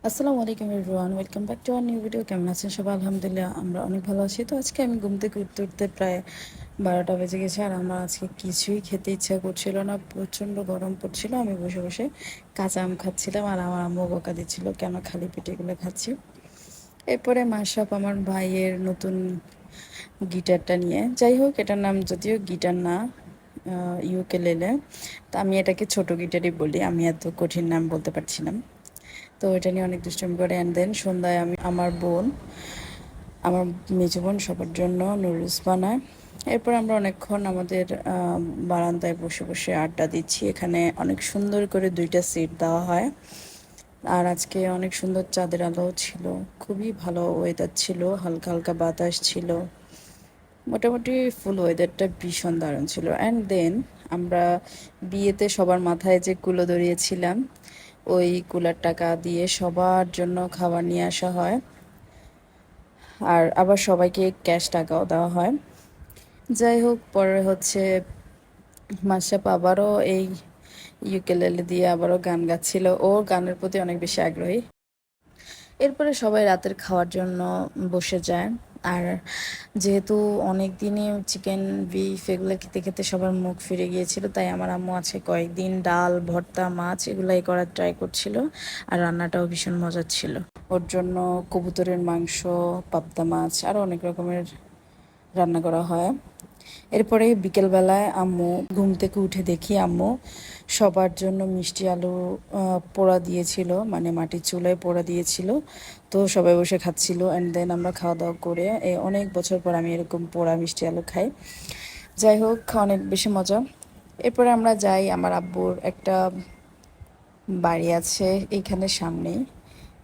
আসসালামু আলাইকুম everyone, welcome back to our new video. কেমন আছেন সবাই? আলহামদুলিল্লাহ আমরা অনেক ভালো আছি। তো আজকে আমি ঘুম থেকে উঠতে উঠতে প্রায় 12টা বেজে গেছে, আর আমার আজকে কিছুই খেতে ইচ্ছা করছিল না, প্রচণ্ড গরম পড়ছিল। আমি বসে বসে কাঁচা আম খাচ্ছিলাম, আর আমার আম্মু বকা দিচ্ছিল কেন খালি পেটে এগুলো খাচ্ছি। এরপরে মাশরাফ আমার ভাইয়ের নতুন গিটারটা নিয়ে, যাই হোক এটার নাম যদিও গিটার না, ইউকেলেলে। তো আমি এটাকে ছোট গিটারই বলি, আমি এত কঠিন নাম বলতে পারছিলাম। তো এটা নিয়ে অনেক দুষ্টুমি করে। অ্যান্ড দেন সন্ধ্যায় আমি আমার মেজো বোন সবার জন্য নুডলস বানায়। এরপর আমরা অনেকক্ষণ আমাদের বারান্দায় বসে বসে আড্ডা দিচ্ছি। এখানে অনেক সুন্দর করে 2টা সিট দেওয়া হয়, আর আজকে অনেক সুন্দর চাঁদের আলো ছিল, খুবই ভালো ওয়েদার ছিল, হালকা হালকা বাতাস ছিল, মোটামুটি ফুল ওয়েদারটা ভীষণ দারুণ ছিল। অ্যান্ড দেন আমরা বিয়েতে সবার মাথায় যে কুলো ধরিয়েছিলাম, ওই কুলার টাকা দিয়ে সবার জন্য খাবার নিয়ে আসা হয়, আর আবার সবাইকে ক্যাশ টাকাও দেওয়া হয়। যাই হোক, পরে হচ্ছে মাশরাফ আবারও এই ইউকেলেলে দিয়ে আবারও গান গাচ্ছিল, ও গানের প্রতি অনেক বেশি আগ্রহী। এরপরে সবাই রাতের খাওয়ার জন্য বসে যায়। আর যেহেতু অনেক দিনই চিকেন বিফ এগুলো খেতে খেতে সবার মুখ ফিরে গিয়েছিল, তাই আমার আম্মু আছে কয়েকদিন ডাল ভর্তা মাছ এগুলাই করার ট্রাই করছিল, আর রান্নাটাও ভীষণ মজার ছিল। ওর জন্য কবুতরের মাংস, পাবদা মাছ আরও অনেক রকমের রান্না করা হয়। এরপরে বিকেলবেলায় আম্মু ঘুম থেকে উঠে দেখি আম্মু সবার জন্য মিষ্টি আলু পোড়া দিয়েছিল, মানে মাটির চুলায় পোড়া দিয়েছিল। তো সবাই বসে খাচ্ছিল, অ্যান্ড দেন আমরা খাওয়া দাওয়া করে অনেক বছর পর আমি এরকম পোড়া মিষ্টি আলু খাই। যাই হোক, অনেক বেশি মজা। এরপরে আমরা যাই, আমার আব্বুর একটা বাড়ি আছে এইখানে সামনেই,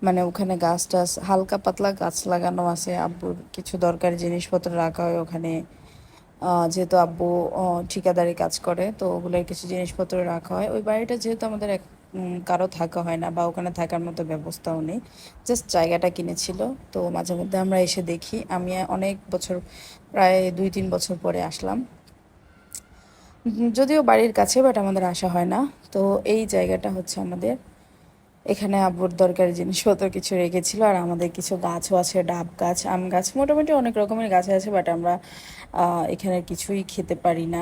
মানে ওখানে গাছ টাছ হালকা পাতলা গাছ লাগানো আছে, আব্বুর কিছু দরকারি জিনিসপত্র রাখা হয় ওখানে। যেহেতু আব্বু ঠিকাদারি কাজ করে, তো ওগুলোর কিছু জিনিসপত্র রাখা হয় ওই বাড়িটা। যেহেতু আমাদের কারো থাকা হয় না বা ওখানে থাকার মতো ব্যবস্থাও নেই, জাস্ট জায়গাটা কিনেছিল। তো মাঝে মধ্যে আমরা এসে দেখি। আমি অনেক বছর, প্রায় 2-3 বছর পরে আসলাম, যদিও বাড়ির কাছে, বাট আমাদের আসা হয় না। তো এই জায়গাটা হচ্ছে আমাদের, এখানে আব্বুর দরকারি জিনিসপত্র কিছু রেখেছিল, আর আমাদের কিছু গাছও আছে, ডাব গাছ, আম গাছ, মোটামুটি অনেক রকমের গাছ আছে। বাট আমরা এখানে কিছুই খেতে পারি না,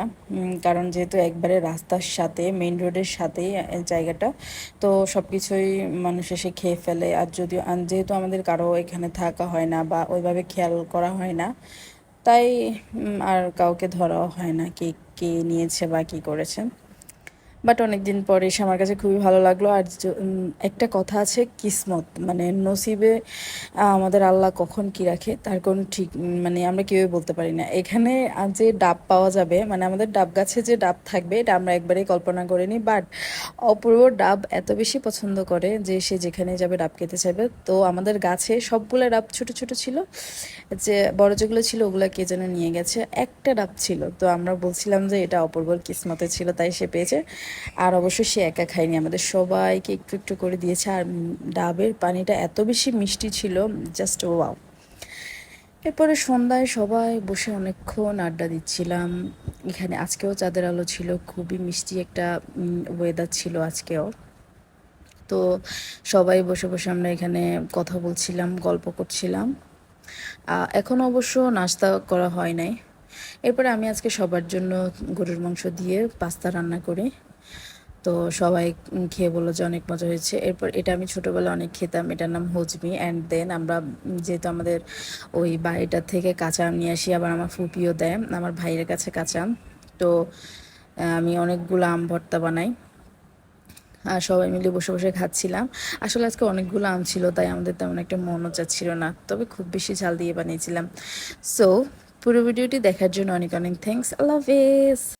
কারণ যেহেতু একবারে রাস্তার সাথে, মেইন রোডের সাথেই জায়গাটা, তো সব কিছুই মানুষ এসে খেয়ে ফেলে। আর যদিও যেহেতু আমাদের কারো এখানে থাকা হয় না বা ওইভাবে খেয়াল করা হয় না, তাই আর কাউকে ধরাও হয় না কে কে নিয়েছে বা কী করেছে। বাট অনেক দিন পরে এসে আমার কাছে খুবই ভালো লাগলো। আর একটা কথা আছে, কিসমত, মানে নসিবে আমাদের আল্লাহ কখন কি রাখে তার কোনো ঠিক, মানে আমরা কেউই বলতে পারি না। এখানে যে ডাব পাওয়া যাবে, মানে আমাদের ডাব গাছে যে ডাব থাকবে, এটা আমরা একবারেই কল্পনা করিনি। বাট অপূর্ব ডাব এত বেশি পছন্দ করে যে সে যেখানে যাবে ডাব খেতে চাইবে। তো আমাদের গাছে সবগুলো ডাব ছোট ছোট ছিল, যে বড় যেগুলো ছিল ওগুলো কে যেন নিয়ে গেছে, একটা ডাব ছিল। তো আমরা বলছিলাম যে এটা অপূর্বর কিসমতে ছিল, তাই সে পেয়েছে। আর অবশ্যই সে একা খায়নি, আমাদের সবাইকে একটু একটু করে দিয়েছে। আর ডাবের পানিটা এত বেশি মিষ্টি ছিল, জাস্ট ওয়াও। এরপরে সন্ধ্যায় সবাই বসে অনেকক্ষণ আড্ডা দিচ্ছিলাম। এখানে আজকেও চাঁদের আলো ছিল, খুবই মিষ্টি একটা ওয়েদার ছিল আজকেও। তো সবাই বসে বসে আমরা এখানে কথা বলছিলাম, গল্প করছিলাম। এখন অবশ্য নাস্তা করা হয় নাই। এরপরে আমি আজকে সবার জন্য গরুর মাংস দিয়ে পাস্তা রান্না করি। তো সবাই খেয়ে বললো যে অনেক মজা হয়েছে। এরপর এটা আমি ছোটোবেলায় অনেক খেতাম, এটার নাম হজমি। অ্যান্ড দেন আমরা যেহেতু আমাদের ওই বাড়িটার থেকে কাঁচা আম নিয়ে আসি, আবার আমার ফুপিও দেয় আমার ভাইয়ের কাছে কাঁচা আম। তো আমি অনেকগুলো আম ভর্তা বানাই, আর সবাই মিলে বসে বসে খাচ্ছিলাম। আসলে আজকে অনেকগুলো আম ছিল, তাই আমাদের তেমন একটা মনও চাচ্ছিল না, তবে খুব বেশি ঝাল দিয়ে বানিয়েছিলাম। সো পুরো ভিডিওটি দেখার জন্য অনেক অনেক থ্যাঙ্কস। আল্লাহ হাফেজ।